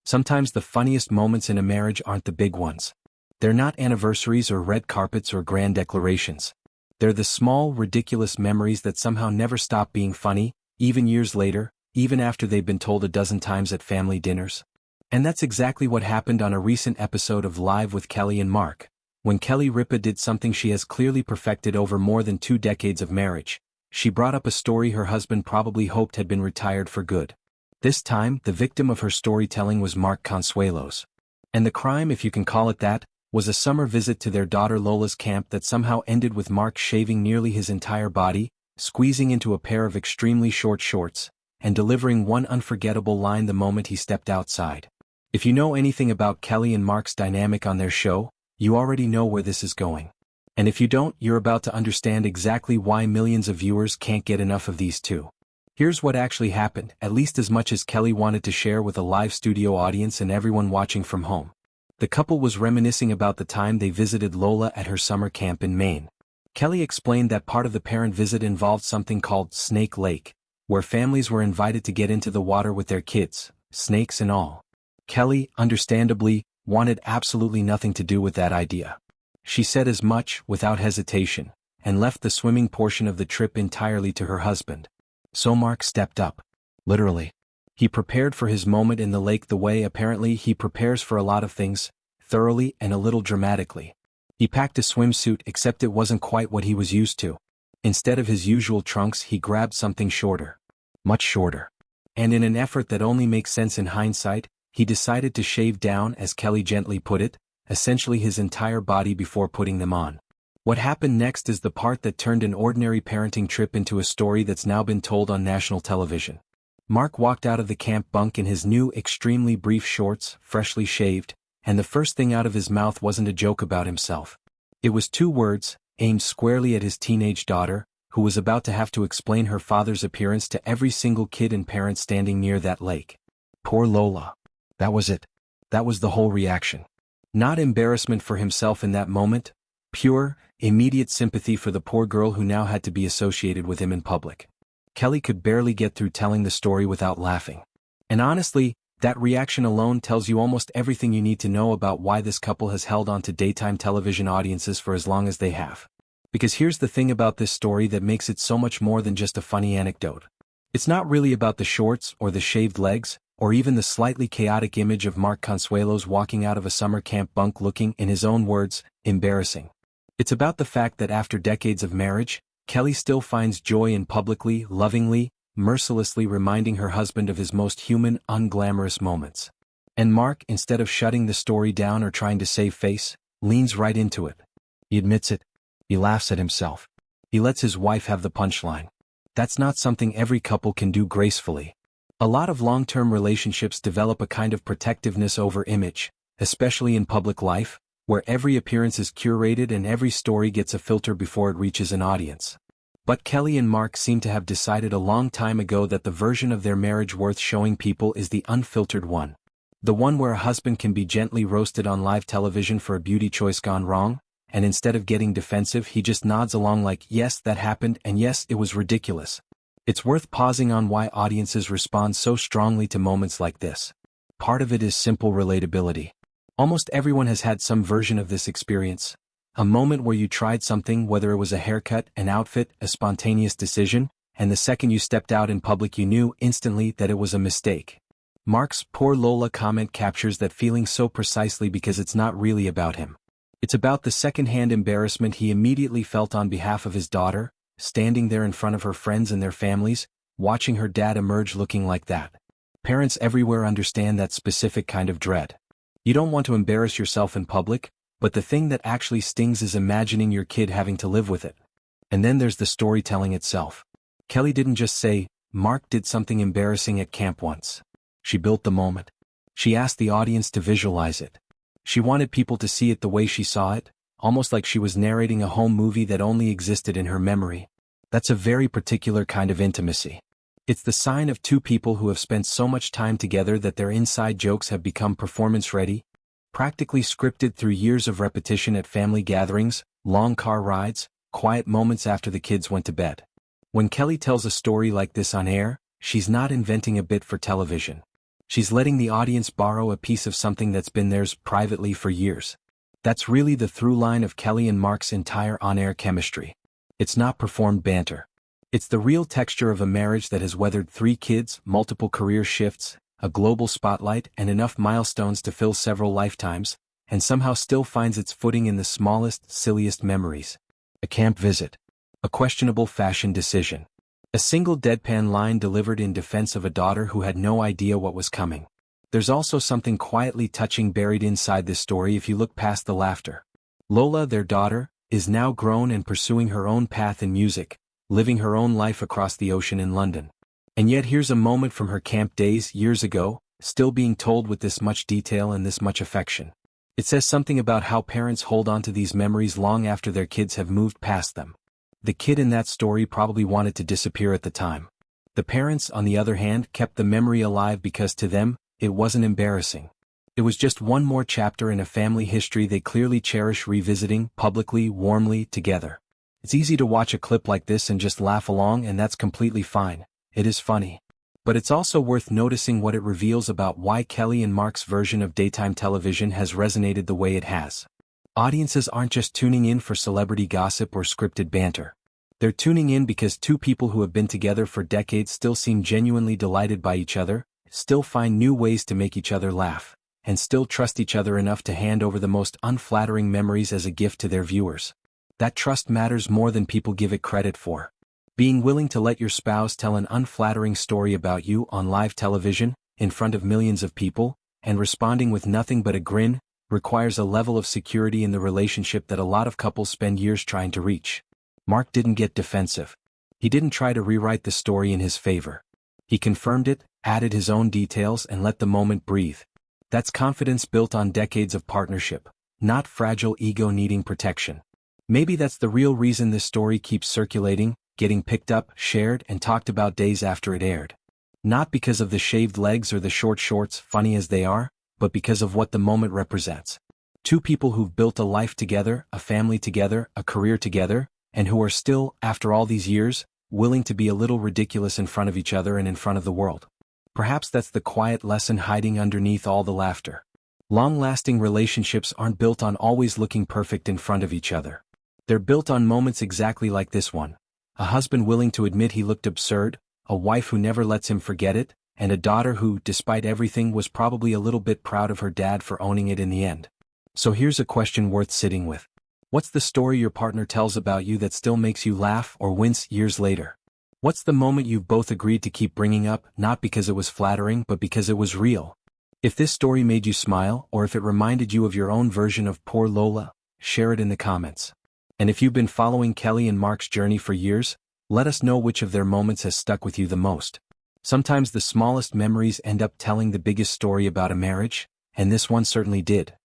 Sometimes the funniest moments in a marriage aren't the big ones. They're not anniversaries or red carpets or grand declarations. They're the small, ridiculous memories that somehow never stop being funny, even years later, even after they've been told a dozen times at family dinners. And that's exactly what happened on a recent episode of Live with Kelly and Mark, when Ripa did something she has clearly perfected over more than 2 decades of marriage. She brought up a story her husband probably hoped had been retired for good. This time, the victim of her storytelling was Mark Consuelos. And the crime, if you can call it that, was a summer visit to their daughter Lola's camp that somehow ended with Mark shaving nearly his entire body, squeezing into a pair of extremely short shorts, and delivering one unforgettable line the moment he stepped outside. If you know anything about Kelly and Mark's dynamic on their show, you already know where this is going. And if you don't, you're about to understand exactly why millions of viewers can't get enough of these two. Here's what actually happened, at least as much as Kelly wanted to share with a live studio audience and everyone watching from home. The couple was reminiscing about the time they visited Lola at her summer camp in Maine. Kelly explained that part of the parent visit involved something called Snake Lake, where families were invited to get into the water with their kids, snakes and all. Kelly, understandably, wanted absolutely nothing to do with that idea. She said as much, without hesitation, and left the swimming portion of the trip entirely to her husband. So Mark stepped up. Literally. He prepared for his moment in the lake the way apparently he prepares for a lot of things, thoroughly and a little dramatically. He packed a swimsuit except it wasn't quite what he was used to. Instead of his usual trunks he grabbed something shorter. Much shorter. And in an effort that only makes sense in hindsight, he decided to shave down, as Kelly gently put it, essentially his entire body before putting them on. What happened next is the part that turned an ordinary parenting trip into a story that's now been told on national television. Mark walked out of the camp bunk in his new extremely brief shorts, freshly shaved, and the first thing out of his mouth wasn't a joke about himself. It was 2 words, aimed squarely at his teenage daughter, who was about to have to explain her father's appearance to every single kid and parent standing near that lake. Poor Lola. That was it. That was the whole reaction. Not embarrassment for himself in that moment, pure, immediate sympathy for the poor girl who now had to be associated with him in public. Kelly could barely get through telling the story without laughing. And honestly, that reaction alone tells you almost everything you need to know about why this couple has held on to daytime television audiences for as long as they have. Because here's the thing about this story that makes it so much more than just a funny anecdote. It's not really about the shorts or the shaved legs, or even the slightly chaotic image of Mark Consuelos walking out of a summer camp bunk looking, in his own words, embarrassing. It's about the fact that after decades of marriage, Kelly still finds joy in publicly, lovingly, mercilessly reminding her husband of his most human, unglamorous moments. And Mark, instead of shutting the story down or trying to save face, leans right into it. He admits it. He laughs at himself. He lets his wife have the punchline. That's not something every couple can do gracefully. A lot of long-term relationships develop a kind of protectiveness over image, especially in public life, where every appearance is curated and every story gets a filter before it reaches an audience. But Kelly and Mark seem to have decided a long time ago that the version of their marriage worth showing people is the unfiltered one. The one where a husband can be gently roasted on live television for a beauty choice gone wrong, and instead of getting defensive he just nods along like, yes, that happened, and yes, it was ridiculous. It's worth pausing on why audiences respond so strongly to moments like this. Part of it is simple relatability. Almost everyone has had some version of this experience. A moment where you tried something, whether it was a haircut, an outfit, a spontaneous decision, and the second you stepped out in public you knew instantly that it was a mistake. Mark's "poor Lola" comment captures that feeling so precisely because it's not really about him. It's about the second-hand embarrassment he immediately felt on behalf of his daughter, standing there in front of her friends and their families, watching her dad emerge looking like that. Parents everywhere understand that specific kind of dread. You don't want to embarrass yourself in public, but the thing that actually stings is imagining your kid having to live with it. And then there's the storytelling itself. Kelly didn't just say, Mark did something embarrassing at camp once. She built the moment. She asked the audience to visualize it. She wanted people to see it the way she saw it, almost like she was narrating a home movie that only existed in her memory. That's a very particular kind of intimacy. It's the sign of 2 people who have spent so much time together that their inside jokes have become performance-ready, practically scripted through years of repetition at family gatherings, long car rides, quiet moments after the kids went to bed. When Kelly tells a story like this on air, she's not inventing a bit for television. She's letting the audience borrow a piece of something that's been theirs privately for years. That's really the through line of Kelly and Mark's entire on-air chemistry. It's not performed banter. It's the real texture of a marriage that has weathered 3 kids, multiple career shifts, a global spotlight, and enough milestones to fill several lifetimes, and somehow still finds its footing in the smallest, silliest memories. A camp visit. A questionable fashion decision. A single deadpan line delivered in defense of a daughter who had no idea what was coming. There's also something quietly touching buried inside this story if you look past the laughter. Lola, their daughter, is now grown and pursuing her own path in music, living her own life across the ocean in London. And yet here's a moment from her camp days years ago, still being told with this much detail and this much affection. It says something about how parents hold on to these memories long after their kids have moved past them. The kid in that story probably wanted to disappear at the time. The parents, on the other hand, kept the memory alive because to them, it wasn't embarrassing. It was just one more chapter in a family history they clearly cherish revisiting, publicly, warmly, together. It's easy to watch a clip like this and just laugh along, and that's completely fine. It is funny. But it's also worth noticing what it reveals about why Kelly and Mark's version of daytime television has resonated the way it has. Audiences aren't just tuning in for celebrity gossip or scripted banter. They're tuning in because 2 people who have been together for decades still seem genuinely delighted by each other, still find new ways to make each other laugh, and still trust each other enough to hand over the most unflattering memories as a gift to their viewers. That trust matters more than people give it credit for. Being willing to let your spouse tell an unflattering story about you on live television, in front of millions of people, and responding with nothing but a grin, requires a level of security in the relationship that a lot of couples spend years trying to reach. Mark didn't get defensive. He didn't try to rewrite the story in his favor. He confirmed it, added his own details, and let the moment breathe. That's confidence built on decades of partnership, not fragile ego needing protection. Maybe that's the real reason this story keeps circulating, getting picked up, shared, and talked about days after it aired. Not because of the shaved legs or the short shorts, funny as they are, but because of what the moment represents. 2 people who've built a life together, a family together, a career together, and who are still, after all these years, willing to be a little ridiculous in front of each other and in front of the world. Perhaps that's the quiet lesson hiding underneath all the laughter. Long-lasting relationships aren't built on always looking perfect in front of each other. They're built on moments exactly like this one. A husband willing to admit he looked absurd, a wife who never lets him forget it, and a daughter who, despite everything, was probably a little bit proud of her dad for owning it in the end. So here's a question worth sitting with. What's the story your partner tells about you that still makes you laugh or wince years later? What's the moment you've both agreed to keep bringing up, not because it was flattering but because it was real? If this story made you smile, or if it reminded you of your own version of poor Lola, share it in the comments. And if you've been following Kelly and Mark's journey for years, let us know which of their moments has stuck with you the most. Sometimes the smallest memories end up telling the biggest story about a marriage, and this one certainly did.